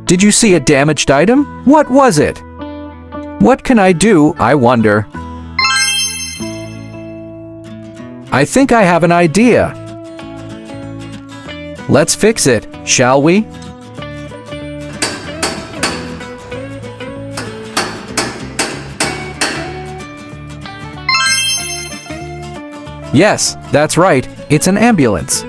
Did you see a damaged item? What was it? What can I do, I wonder? I think I have an idea. Let's fix it, shall we? Yes, that's right, it's an ambulance.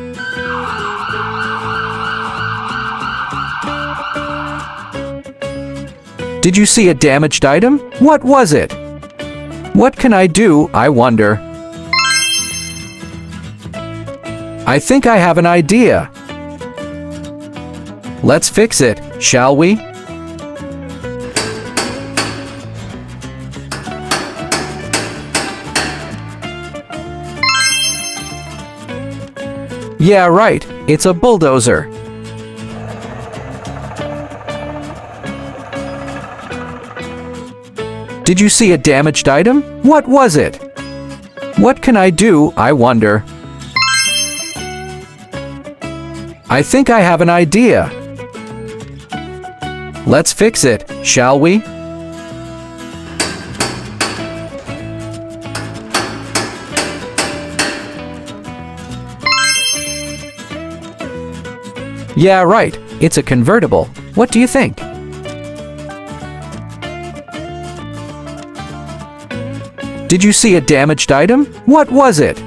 Did you see a damaged item? What was it? What can I do, I wonder? I think I have an idea. Let's fix it, shall we? Yeah, right, it's a bulldozer. Did you see a damaged item? What was it? What can I do, I wonder? I think I have an idea. Let's fix it, shall we? Yeah, right, it's a convertible. What do you think? Did you see a damaged item? What was it?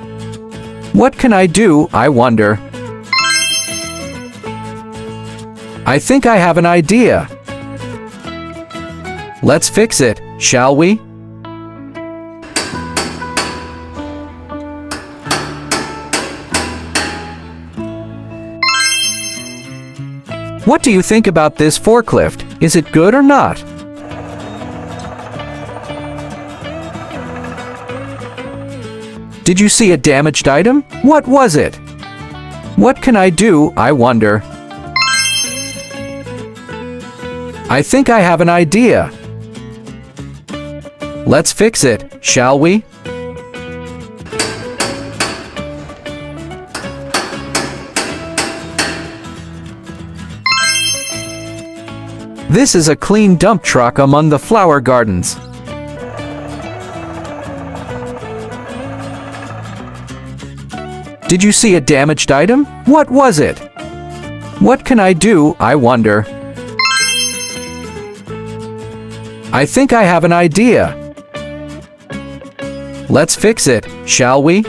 What can I do, I wonder? I think I have an idea. Let's fix it, shall we? What do you think about this forklift? Is it good or not? Did you see a damaged item? What was it? What can I do, I wonder? I think I have an idea. Let's fix it, shall we? This is a clean dump truck among the flower gardens. Did you see a damaged item? What was it? What can I do, I wonder? I think I have an idea. Let's fix it, shall we?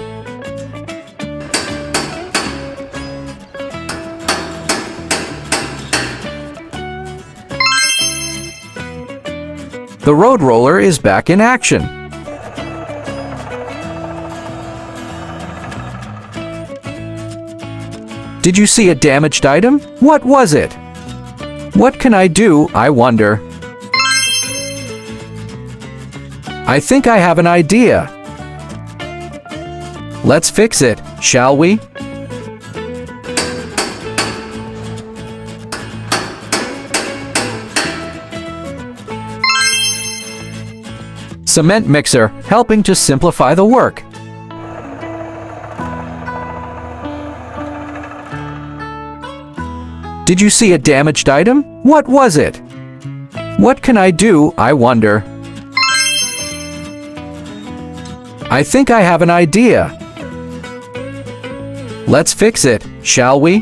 The road roller is back in action. Did you see a damaged item? What was it? What can I do, I wonder? I think I have an idea. Let's fix it, shall we? Cement mixer, helping to simplify the work. Did you see a damaged item? What was it? What can I do, I wonder? I think I have an idea. Let's fix it, shall we?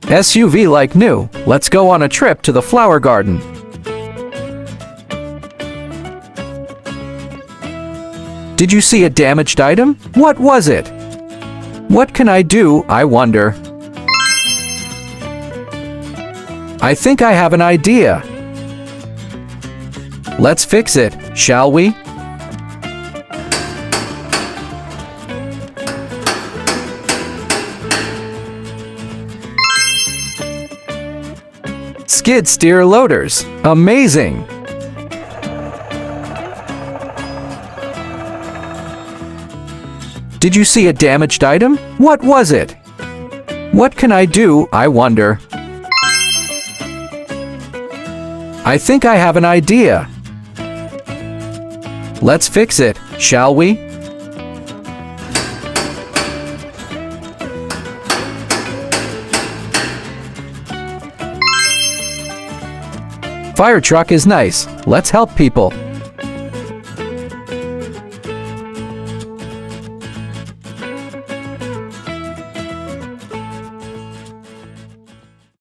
SUV like new. Let's go on a trip to the flower garden. Did you see a damaged item? What was it? What can I do, I wonder? I think I have an idea. Let's fix it, shall we? Skid steer loaders. Amazing! Did you see a damaged item? What was it? What can I do, I wonder? I think I have an idea. Let's fix it, shall we? Fire truck is nice. Let's help people.